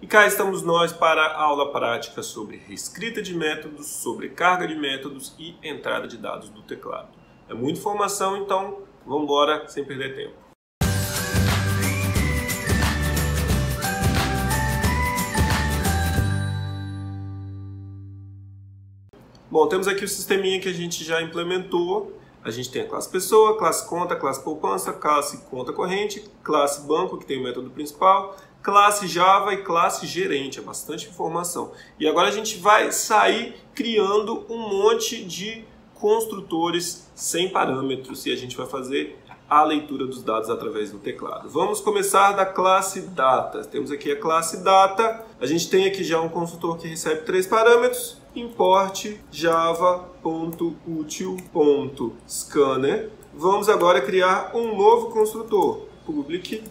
E cá estamos nós para a aula prática sobre reescrita de métodos, sobrecarga de métodos e entrada de dados do teclado. É muita informação, então vamos embora sem perder tempo. Bom, temos aqui o sisteminha que a gente já implementou. A gente tem a classe pessoa, classe conta, classe poupança, classe conta corrente, classe banco, que tem o método principal, classe Java e classe gerente. É bastante informação. E agora a gente vai sair criando um monte de construtores sem parâmetros e a gente vai fazer a leitura dos dados através do teclado. Vamos começar da classe data. Temos aqui a classe data. A gente tem aqui já um construtor que recebe 3 parâmetros. Import java.util.scanner. Vamos agora criar um novo construtor. Public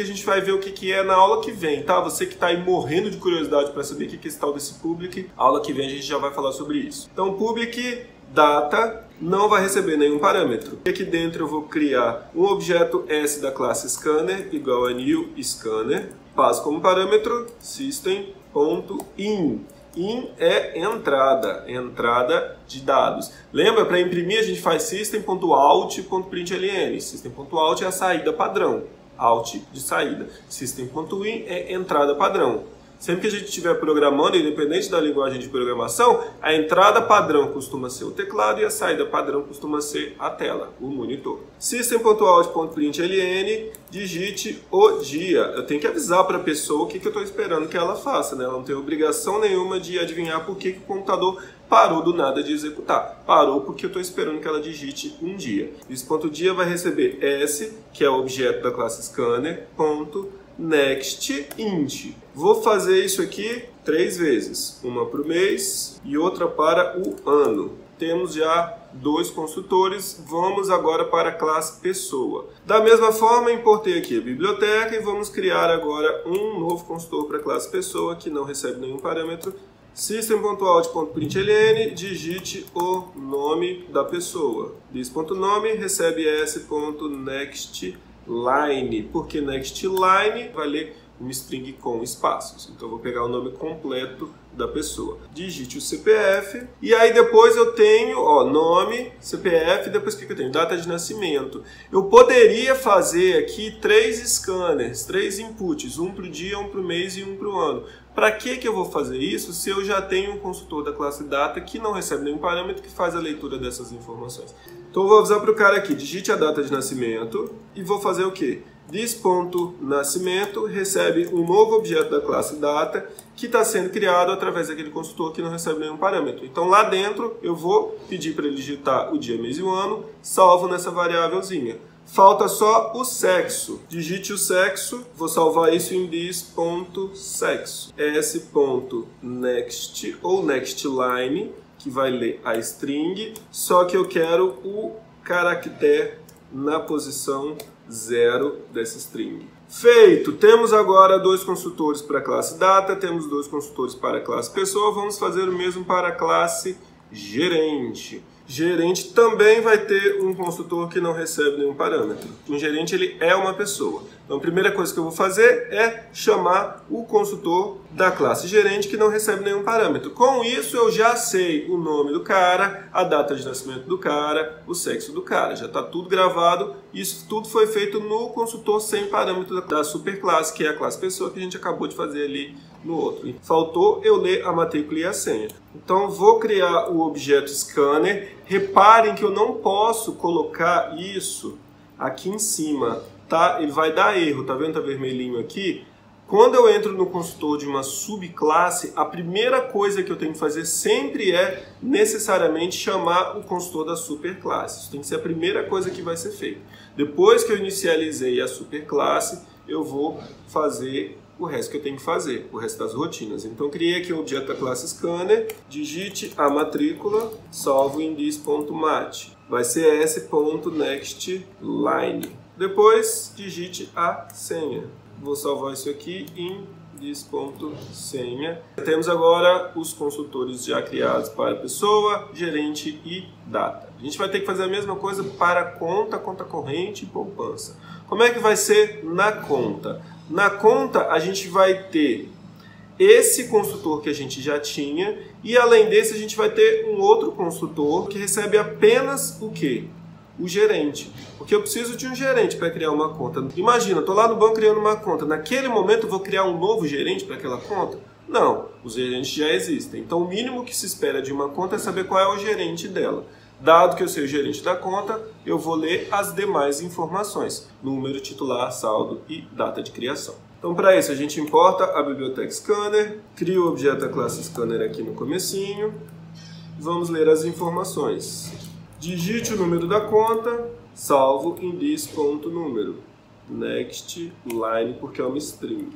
a gente vai ver o que é na aula que vem, tá? Você que está aí morrendo de curiosidade para saber o que é esse tal desse public, a aula que vem a gente já vai falar sobre isso. Então, public data não vai receber nenhum parâmetro. Aqui dentro eu vou criar um objeto S da classe scanner igual a new scanner. Passo como parâmetro system.in. In é entrada de dados. Lembra, para imprimir a gente faz system.out.println. System.out é a saída padrão. Out de saída. System.in é entrada padrão. Sempre que a gente estiver programando, independente da linguagem de programação, a entrada padrão costuma ser o teclado e a saída padrão costuma ser a tela, o monitor. System.out.println, digite o dia. Eu tenho que avisar para a pessoa o que eu estou esperando que ela faça, né? Ela não tem obrigação nenhuma de adivinhar por que o computador parou do nada de executar. Parou porque eu estou esperando que ela digite um dia. Esse ponto dia vai receber S, que é o objeto da classe scanner, ponto next int. Vou fazer isso aqui 3 vezes, uma para o mês e outra para o ano. Temos já 2 construtores, vamos agora para a classe pessoa. Da mesma forma, importei aqui a biblioteca e vamos criar agora um novo construtor para a classe pessoa que não recebe nenhum parâmetro. System.out.println, digite o nome da pessoa. This.nome recebe s.nextLine, porque nextLine vai ler uma string com espaços. Então eu vou pegar o nome completo da pessoa. Digite o CPF e aí depois eu tenho, nome, CPF, depois o que eu tenho? Data de nascimento. Eu poderia fazer aqui 3 scanners, 3 inputs, um para o dia, um para o mês e um para o ano. Para que eu vou fazer isso se eu já tenho um construtor da classe data que não recebe nenhum parâmetro que faz a leitura dessas informações? Então eu vou avisar para o cara aqui, digite a data de nascimento e vou fazer o quê? This.nascimento recebe um novo objeto da classe data que está sendo criado através daquele construtor que não recebe nenhum parâmetro. Então lá dentro eu vou pedir para ele digitar o dia, mês e o ano, salvo nessa variávelzinha. Falta só o sexo. Digite o sexo, vou salvar isso em this.sexo. s.next ou nextLine, que vai ler a string, só que eu quero o caractere na posição 0 dessa string. Feito! Temos agora 2 construtores para a classe data, temos 2 construtores para a classe pessoa, vamos fazer o mesmo para a classe gerente. Gerente também vai ter um construtor que não recebe nenhum parâmetro. Um gerente ele é uma pessoa. Então a primeira coisa que eu vou fazer é chamar o construtor da classe gerente que não recebe nenhum parâmetro. Com isso eu já sei o nome do cara, a data de nascimento do cara, o sexo do cara. Já está tudo gravado. Isso tudo foi feito no construtor sem parâmetro da superclasse, que é a classe pessoa que a gente acabou de fazer ali no outro. Faltou eu ler a matrícula e a senha. Então vou criar o objeto scanner. Reparem que eu não posso colocar isso aqui em cima, tá? Ele vai dar erro, tá vendo? Tá vermelhinho aqui. Quando eu entro no construtor de uma subclasse, a primeira coisa que eu tenho que fazer sempre é necessariamente chamar o construtor da superclasse. Isso tem que ser a primeira coisa que vai ser feita. Depois que eu inicializei a superclasse, eu vou fazer o resto que eu tenho que fazer, o resto das rotinas. Então, criei aqui o objeto da classe scanner, digite a matrícula, salvo em this.mat. Vai ser s.nextLine. Depois, digite a senha. Vou salvar isso aqui em this.senha. Temos agora os construtores já criados para pessoa, gerente e data. A gente vai ter que fazer a mesma coisa para conta, conta corrente e poupança. Como é que vai ser na conta? Na conta, a gente vai ter esse construtor que a gente já tinha, e além desse a gente vai ter um outro construtor que recebe apenas o quê? O gerente. Porque eu preciso de um gerente para criar uma conta. Imagina, eu estou lá no banco criando uma conta. Naquele momento eu vou criar um novo gerente para aquela conta? Não, os gerentes já existem. Então o mínimo que se espera de uma conta é saber qual é o gerente dela. Dado que eu sei o gerente da conta, eu vou ler as demais informações. Número, titular, saldo e data de criação. Então para isso a gente importa a biblioteca Scanner, cria o objeto da classe Scanner aqui no comecinho. Vamos ler as informações. Digite o número da conta, salvo em this.número. Next line, porque é uma string.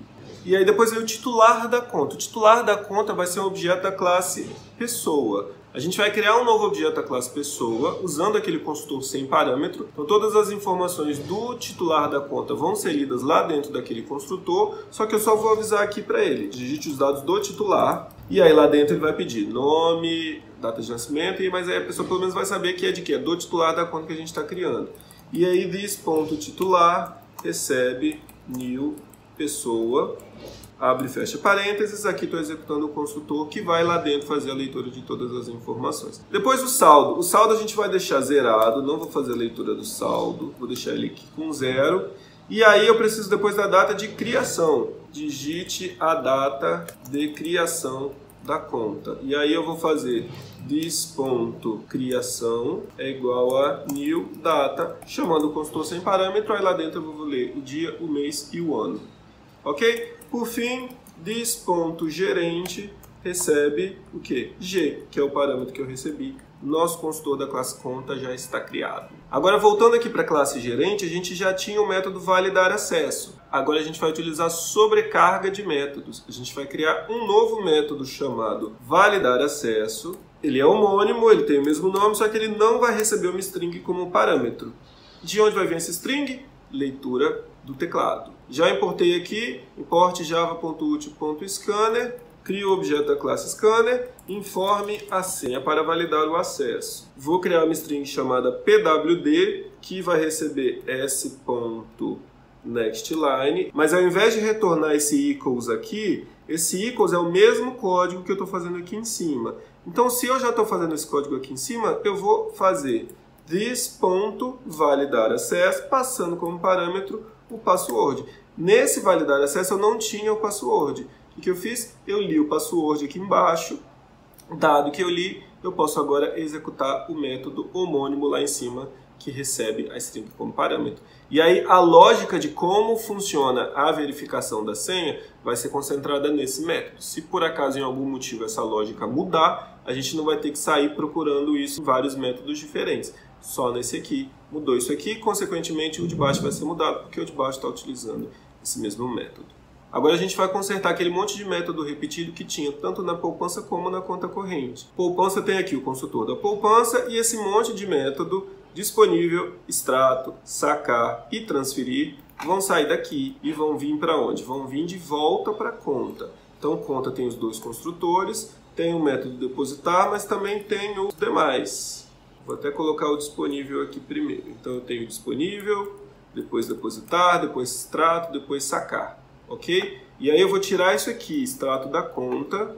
E aí depois vem o titular da conta. O titular da conta vai ser um objeto da classe pessoa. A gente vai criar um novo objeto da classe pessoa, usando aquele construtor sem parâmetro. Então todas as informações do titular da conta vão ser lidas lá dentro daquele construtor, só que eu só vou avisar aqui para ele. Digite os dados do titular, e aí lá dentro ele vai pedir nome, data de nascimento, mas aí a pessoa pelo menos vai saber que é de quê? É do titular da conta que a gente está criando. E aí this.titular recebe new pessoa, abre e fecha parênteses, aqui estou executando o construtor que vai lá dentro fazer a leitura de todas as informações. Depois o saldo. O saldo a gente vai deixar zerado, não vou fazer a leitura do saldo, vou deixar ele aqui com 0. E aí eu preciso depois da data de criação. Digite a data de criação da conta. E aí eu vou fazer this.criação é igual a new data, chamando o construtor sem parâmetro, aí lá dentro eu vou ler o dia, o mês e o ano. Ok? Por fim, this.gerente recebe o quê? G, que é o parâmetro que eu recebi. Nosso construtor da classe conta já está criado. Agora, voltando aqui para a classe gerente, a gente já tinha o método validar acesso. Agora a gente vai utilizar sobrecarga de métodos. A gente vai criar um novo método chamado validar acesso. Ele é homônimo, ele tem o mesmo nome, só que ele não vai receber uma string como parâmetro. De onde vai vir essa string? Leitura do teclado. Já importei aqui, import java.util.scanner, crio o objeto da classe Scanner, informe a senha para validar o acesso. Vou criar uma string chamada pwd, que vai receber s.nextLine, mas ao invés de retornar esse equals aqui, esse equals é o mesmo código que eu estou fazendo aqui em cima. Então, se eu já estou fazendo esse código aqui em cima, eu vou fazer this.validar acesso, passando como parâmetro o password. Nesse validar acesso eu não tinha o password. O que eu fiz? Eu li o password aqui embaixo. Dado que eu li, eu posso agora executar o método homônimo lá em cima, que recebe a string como parâmetro. E aí a lógica de como funciona a verificação da senha vai ser concentrada nesse método. Se por acaso em algum motivo essa lógica mudar, a gente não vai ter que sair procurando isso em vários métodos diferentes. Só nesse aqui mudou isso aqui, consequentemente o de baixo vai ser mudado, porque o de baixo está utilizando esse mesmo método. Agora a gente vai consertar aquele monte de método repetido que tinha tanto na poupança como na conta corrente. Poupança tem aqui o construtor da poupança e esse monte de método disponível, extrato, sacar e transferir vão sair daqui e vão vir para onde? Vão vir de volta para a conta. Então conta tem os dois construtores, tem o método depositar, mas também tem os demais. Vou até colocar o disponível aqui primeiro. Então eu tenho disponível, depois depositar, depois extrato, depois sacar. Ok? E aí eu vou tirar isso aqui, extrato da conta.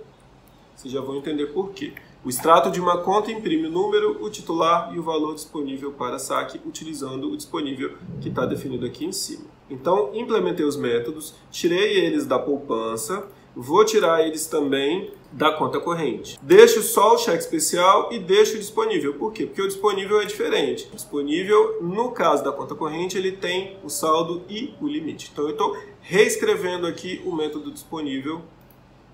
Vocês já vão entender por quê. O extrato de uma conta imprime o número, o titular e o valor disponível para saque, utilizando o disponível que está definido aqui em cima. Então, implementei os métodos, tirei eles da poupança, vou tirar eles também da conta corrente. Deixo só o cheque especial e deixo o disponível. Por quê? Porque o disponível é diferente. O disponível, no caso da conta corrente, ele tem o saldo e o limite. Então eu estou reescrevendo aqui o método disponível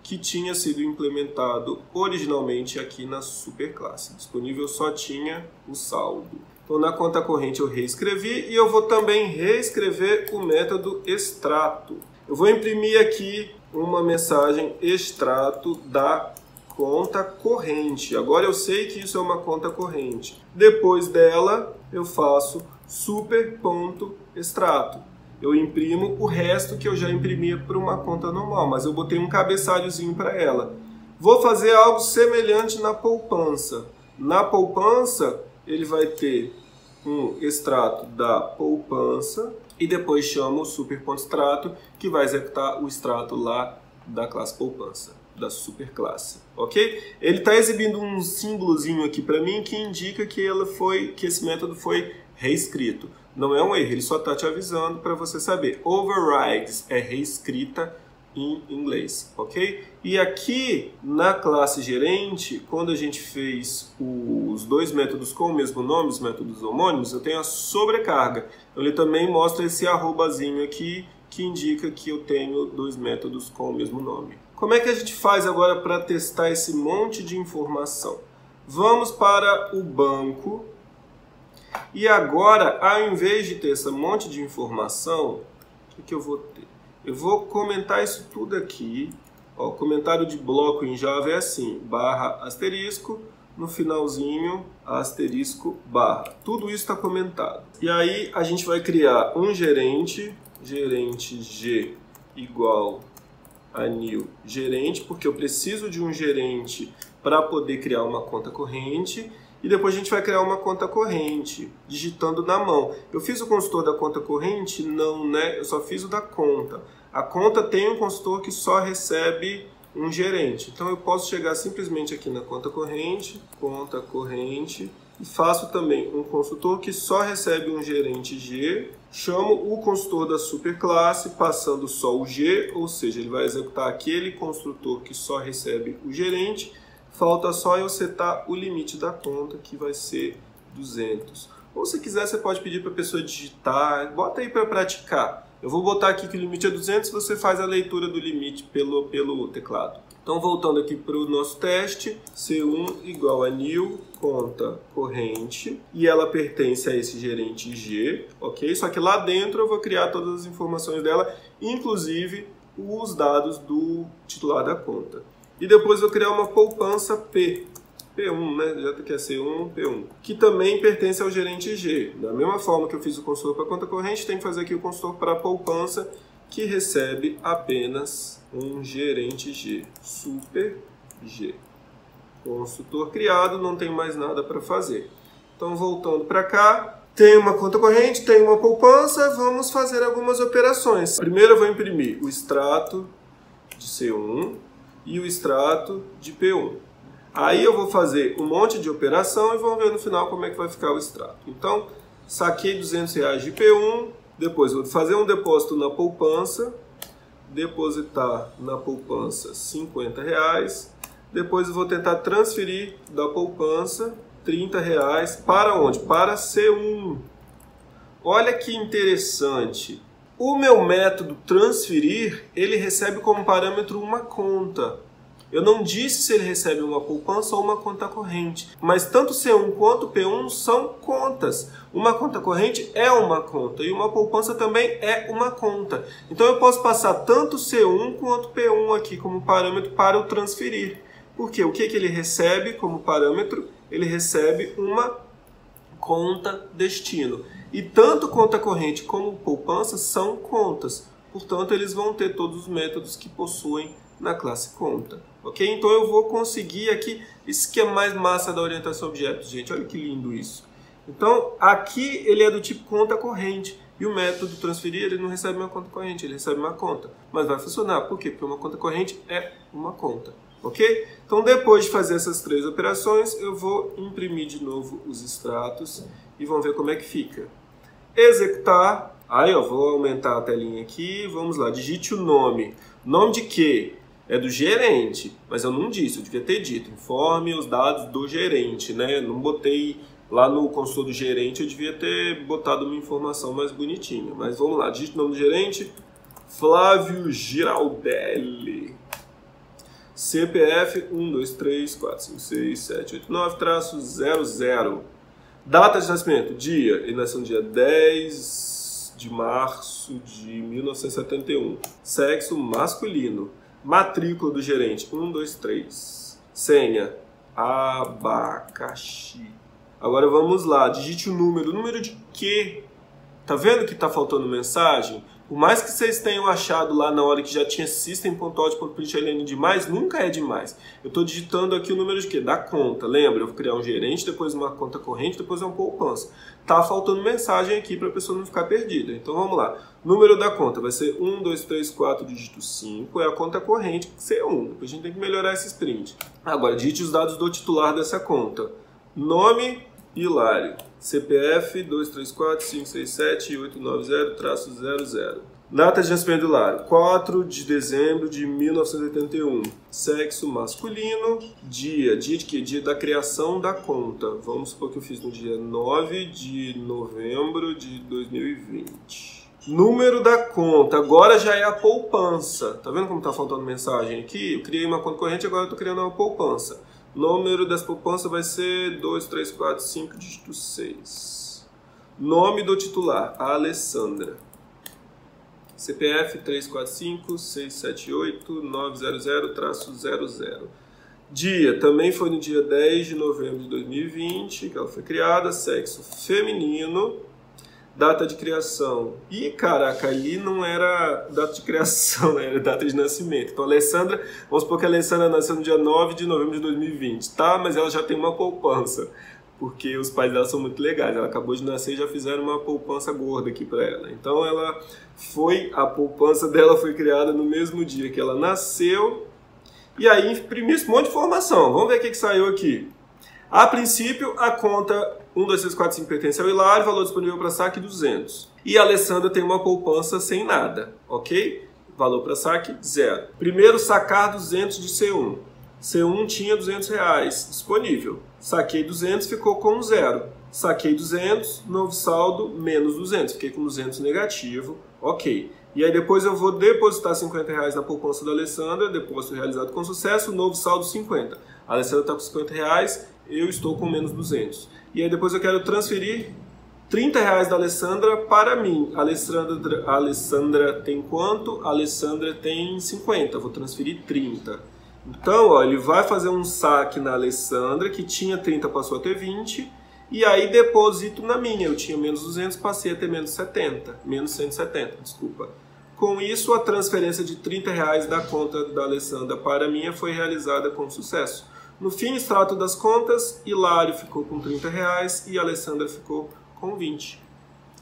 que tinha sido implementado originalmente aqui na superclasse. Disponível só tinha o saldo. Então na conta corrente eu reescrevi e eu vou também reescrever o método extrato. Eu vou imprimir aqui uma mensagem extrato da conta corrente. Agora eu sei que isso é uma conta corrente. Depois dela eu faço super.extrato. Eu imprimo o resto que eu já imprimia para uma conta normal, mas eu botei um cabeçalhozinho para ela. Vou fazer algo semelhante na poupança. Na poupança, ele vai ter um extrato da poupança e depois chamo o super.extrato, que vai executar o extrato lá da classe poupança, da superclasse, ok? Ele está exibindo um símbolozinho aqui para mim que indica que esse método foi reescrito. Não é um erro, ele só está te avisando para você saber. Overrides é reescrita em inglês, ok? E aqui na classe gerente, quando a gente fez os dois métodos com o mesmo nome, os métodos homônimos, eu tenho a sobrecarga. Então ele também mostra esse arrobazinho aqui que indica que eu tenho dois métodos com o mesmo nome. Como é que a gente faz agora para testar esse monte de informação? Vamos para o banco e agora, ao invés de ter esse monte de informação, o que eu vou ter? Eu vou comentar isso tudo aqui. Ó, o comentário de bloco em Java é assim, barra asterisco, no finalzinho, asterisco, barra. Tudo isso está comentado. E aí a gente vai criar um gerente, gerente G igual a new gerente, porque eu preciso de um gerente para poder criar uma conta corrente. E depois a gente vai criar uma conta corrente, digitando na mão. Eu fiz o consultor da conta corrente? Não, né? Eu só fiz o da conta. A conta tem um consultor que só recebe um gerente. Então eu posso chegar simplesmente aqui na conta corrente, e faço também um consultor que só recebe um gerente G. Chamo o consultor da superclasse, passando só o G, ou seja, ele vai executar aquele construtor que só recebe o gerente. Falta só eu setar o limite da conta, que vai ser 200. Ou se quiser, você pode pedir para a pessoa digitar. Bota aí para praticar. Eu vou botar aqui que o limite é 200, você faz a leitura do limite pelo teclado. Então, voltando aqui para o nosso teste, C1 igual a new conta corrente, e ela pertence a esse gerente G, ok? Só que lá dentro eu vou criar todas as informações dela, inclusive os dados do titular da conta. E depois eu vou criar uma poupança P1, né? Já que é C1, P1, que também pertence ao gerente G. Da mesma forma que eu fiz o consultor para conta corrente, tem que fazer aqui o consultor para a poupança, que recebe apenas um gerente G, super G. Consultor criado, não tem mais nada para fazer. Então, voltando para cá, tem uma conta corrente, tem uma poupança, vamos fazer algumas operações. Primeiro eu vou imprimir o extrato de C1 e o extrato de P1. Aí eu vou fazer um monte de operação e vamos ver no final como é que vai ficar o extrato. Então, saquei R$200 de P1, depois vou fazer um depósito na poupança, depositar na poupança R$50, depois eu vou tentar transferir da poupança R$30 para onde? Para C1. Olha que interessante. O meu método transferir, ele recebe como parâmetro uma conta. Eu não disse se ele recebe uma poupança ou uma conta corrente, mas tanto C1 quanto P1 são contas. Uma conta corrente é uma conta e uma poupança também é uma conta. Então eu posso passar tanto C1 quanto P1 aqui como parâmetro para o transferir. Porque o que ele recebe como parâmetro? Ele recebe uma conta destino. E tanto conta corrente como poupança são contas. Portanto, eles vão ter todos os métodos que possuem na classe conta. Ok? Então eu vou conseguir aqui, isso que é mais massa da orientação a objetos, gente. Olha que lindo isso. Então, aqui ele é do tipo conta corrente. E o método transferir, ele não recebe uma conta corrente, ele recebe uma conta. Mas vai funcionar. Por quê? Porque uma conta corrente é uma conta. Ok? Então, depois de fazer essas três operações, eu vou imprimir de novo os extratos e vamos ver como é que fica. Executar. Aí, ó, vou aumentar a telinha aqui. Vamos lá, digite o nome. Nome de quê? É do gerente, mas eu não disse, eu devia ter dito. Informe os dados do gerente, né? Não botei lá no consultor do gerente, eu devia ter botado uma informação mais bonitinha. Mas vamos lá, digite o nome do gerente. Flávio Giraldelli. CPF 123456789-00. Data de nascimento, dia. Ele nasceu no dia 10 de março de 1971. Sexo masculino. Matrícula do gerente 123. Senha abacaxi. Agora vamos lá, digite o número. Número de quê? Tá vendo que tá faltando mensagem? Por mais que vocês tenham achado lá na hora que já tinha system.out.println demais, nunca é demais. Eu estou digitando aqui o número de quê? Da conta. Lembra? Eu vou criar um gerente, depois uma conta corrente, depois uma poupança. Tá faltando mensagem aqui para a pessoa não ficar perdida. Então vamos lá. Número da conta vai ser 1, 2, 3, 4, dígito 5. É a conta corrente, que é 1. Depois a gente tem que melhorar esse sprint. Agora, digite os dados do titular dessa conta. Nome, Hilário. CPF 234567890-00. Data de nascimento do Hilário, 4 de dezembro de 1981. Sexo masculino. Dia de quê? Dia da criação da conta. Vamos supor que eu fiz no dia 9 de novembro de 2020. Número da conta, agora já é a poupança. Tá vendo como tá faltando mensagem aqui? Eu criei uma conta corrente, agora eu tô criando uma poupança. Número dessa poupança vai ser 2345, dígito 6. Nome do titular, Alessandra. CPF 345-678-900-00. Dia, também foi no dia 10 de novembro de 2020 que ela foi criada. Sexo feminino. Data de criação. Ih, caraca, ali não era data de criação, né? Era data de nascimento. Então, Alessandra, vamos supor que a Alessandra nasceu no dia 9 de novembro de 2020, tá? Mas ela já tem uma poupança, porque os pais dela são muito legais. Ela acabou de nascer e já fizeram uma poupança gorda aqui pra ela. Então, a poupança dela foi criada no mesmo dia que ela nasceu. E aí, imprimi esse monte de informação. Vamos ver o que saiu aqui. A princípio, a conta 1, 2, 3, 4, 5 pertence ao Hilário, valor disponível para saque 200. E a Alessandra tem uma poupança sem nada, ok? Valor para saque 0. Primeiro, sacar 200 de C1. C1 tinha R$200 disponível. Saquei 200, ficou com 0. Saquei 200, novo saldo, menos 200. Fiquei com 200 negativo, ok. E aí depois eu vou depositar R$50 na poupança da Alessandra, depósito realizado com sucesso, novo saldo 50. A Alessandra está com R$50, eu estou com menos 200. E aí depois eu quero transferir R$30 da Alessandra para mim. A Alessandra tem quanto? A Alessandra tem 50, vou transferir 30. Então, ó, ele vai fazer um saque na Alessandra, que tinha 30, passou a ter 20, e aí deposito na minha. Eu tinha menos 200, passei a ter menos 70, menos 170, desculpa. Com isso, a transferência de R$30 da conta da Alessandra para a minha foi realizada com sucesso. No fim, extrato das contas, Hilário ficou com R$30 e a Alessandra ficou com 20.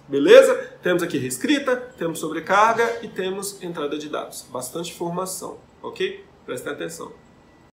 Beleza? Temos aqui reescrita, temos sobrecarga e temos entrada de dados. Bastante informação, ok? Prestem atenção.